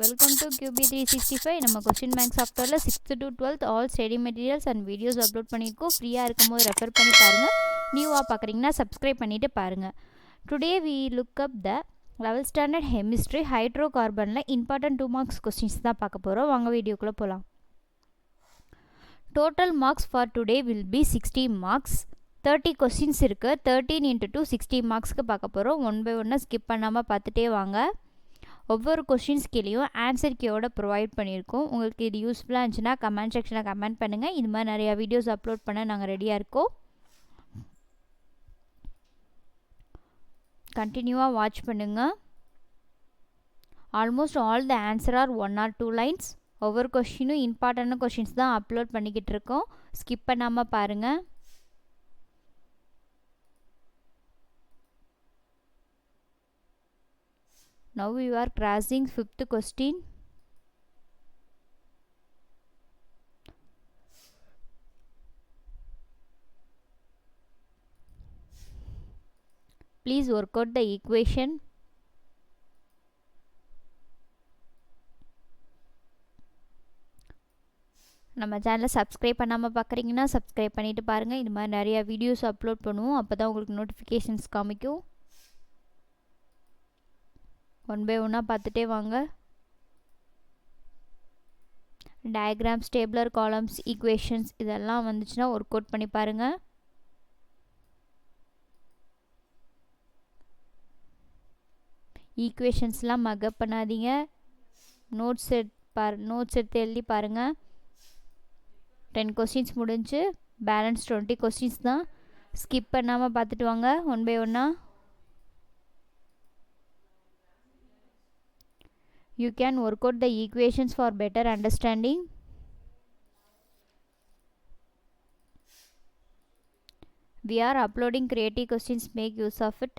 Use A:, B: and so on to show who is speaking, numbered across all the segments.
A: Welcome to QB365. நம்ம question bank சாஃப்ட்வேரில் 6th to 12th all study materials and videos upload பண்ணியிருக்கோம். ஃப்ரீயாக இருக்கும்போது ரெஃபர் பண்ணி பாருங்கள். நியூவாக பார்க்குறீங்கன்னா சப்ஸ்கிரைப் பண்ணிவிட்டு பாருங்கள். Today we look up the 11th standard chemistry ஹைட்ரோ கார்பனில் இம்பார்ட்டன்ட் 2 மார்க்ஸ் கொஸ்டின்ஸ் தான் பார்க்க போகிறோம். வாங்க வீடியோக்குள்ளே போகலாம். Total marks for today will be 60 marks. 30 questions இருக்குது. 13 into 2 60 மார்க்ஸ்க்கு பார்க்க போகிறோம். ஒன் பை ஒன்னாக ஸ்கிப் பண்ணாமல் பார்த்துட்டே வாங்க. ஒவ்வொரு கொஸ்டின்ஸ் கீழேயும் ஆன்சர் கீயோட ப்ரொவைட் பண்ணியிருக்கோம். உங்களுக்கு இது யூஸ்ஃபுல்லாக இருந்துச்சுன்னா கமெண்ட் செக்ஷனில் கமெண்ட் பண்ணுங்கள். இது மாதிரி நிறையா வீடியோஸ் அப்லோட் பண்ண நாங்கள் ரெடியாக இருக்கோம். கண்டினியூவாக வாட்ச் பண்ணுங்கள். Almost all the answer are 1 or 2 lines. ஒவ்வொரு கொஸ்டினும் இம்பார்ட்டன்ட் கொஸ்டின்ஸ் தான் அப்லோட் பண்ணிக்கிட்டு இருக்கோம். ஸ்கிப் பண்ணாமல் பாருங்கள். Now we are crossing 5th question. Please work out the equation. நம்ம சேனலை சப்ஸ்கிரைப் பண்ணாமல் பார்க்குறீங்கன்னா சப்ஸ்கிரைப் பண்ணிவிட்டு பாருங்கள். இது மாதிரி நிறையா வீடியோஸ் அப்லோட் பண்ணுவோம். அப்போ தான் உங்களுக்கு நோட்டிஃபிகேஷன்ஸ் காமிக்கும். ஒன் பை ஒன்னாக பார்த்துட்டே வாங்க. டயக்ராம்ஸ், டேபிளர், காலம்ஸ், ஈக்குவேஷன்ஸ் இதெல்லாம் வந்துச்சுன்னா ஒர்க் அவுட் பண்ணி பாருங்கள். ஈக்குவேஷன்ஸ்லாம் மக்கப் பண்ணாதீங்க. நோட்ஸ் எடுத்து எழுதி பாருங்கள். 10 கொஸ்டின்ஸ் முடிஞ்சு பேலன்ஸ் 20 கொஸ்டின்ஸ் தான். ஸ்கிப் பண்ணாமல் பார்த்துட்டு வாங்க ஒன் பை ஒன்னாக. You can work out the equations for better understanding. We are uploading creative questions. Make use of it.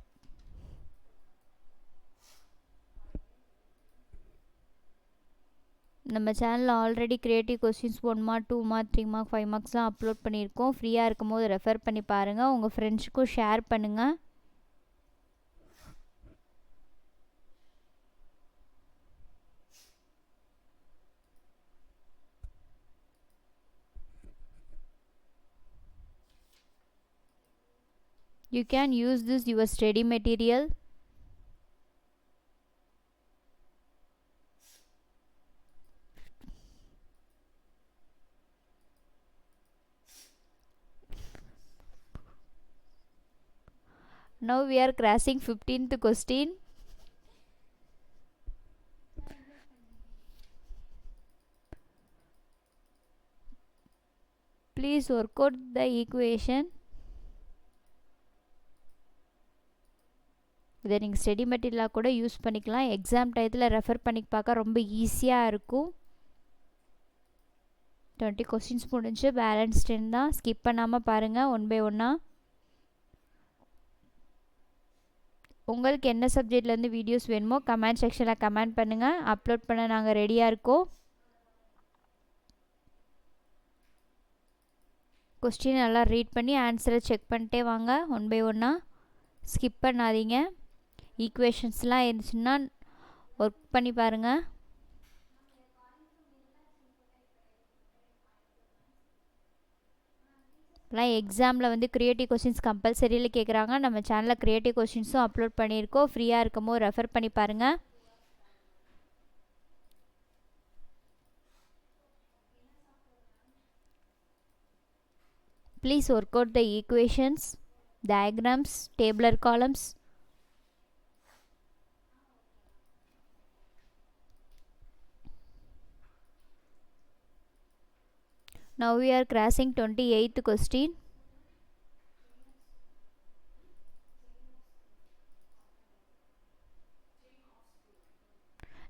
A: நம்ம சேனலில் already creative questions 1 mark 2 mark 3 mark 5 மார்க்ஸ்லாம் அப்லோட் பண்ணியிருக்கோம். ஃப்ரீயாக இருக்கும் போது ரெஃபர் பண்ணி பாருங்கள். உங்கள் ஃப்ரெண்ட்ஸுக்கும் ஷேர் பண்ணுங்கள். You can use this your study material. Now we are crossing 15th question. Please work out the equation. இதை நீங்கள் ஸ்டடி மெட்டீரியலாக கூட யூஸ் பண்ணிக்கலாம். எக்ஸாம் டயத்தில் ரெஃபர் பண்ணி பார்க்க ரொம்ப ஈஸியாக இருக்கும். 20 கொஸ்டின்ஸ் முடிஞ்சு பேலன்ஸ் 10 தான். ஸ்கிப் பண்ணாமல் பாருங்கள் ஒன் பை ஒன்னாக. உங்களுக்கு என்ன சப்ஜெக்ட்லேருந்து வீடியோஸ் வேணுமோ கமெண்ட் செக்ஷனில் கமெண்ட் பண்ணுங்கள். அப்லோட் பண்ண நாங்கள் ரெடியாக இருக்கோம். கொஸ்டின் நல்லா ரீட் பண்ணி ஆன்சரை செக் பண்ணிட்டே வாங்க ஒன் பை ஒன்னாக. ஸ்கிப் பண்ணாதீங்க. ஈக்குவேஷன்ஸ்லாம் இருந்துச்சுன்னா ஒர்க் பண்ணி பாருங்கள். இப்போலாம் எக்ஸாமில் வந்து க்ரியேட்டிவ் கொஸ்டின்ஸ் கம்பல்சரியில் கேட்குறாங்க. நம்ம சேனலில் க்ரியேட்டிவ் கொஸ்டின்ஸும் அப்லோட் பண்ணியிருக்கோம். ஃப்ரீயாக இருக்கும்போது ரெஃபர் பண்ணி பாருங்கள். Please work out the equations, diagrams, tabular columns. Now we are crossing 28th question.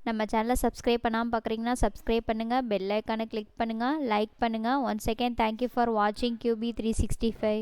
A: நம்ம சேனலை சப்ஸ்கிரைப் பண்ணாமல் பார்க்குறீங்கன்னா சப்ஸ்கிரைப் பண்ணுங்கள். பெல் ஐக்கானை கிளிக் பண்ணுங்கள். லைக் பண்ணுங்கள். ஒன்ஸ் அகேன் தேங்க்யூ ஃபார் வாட்சிங் QB365.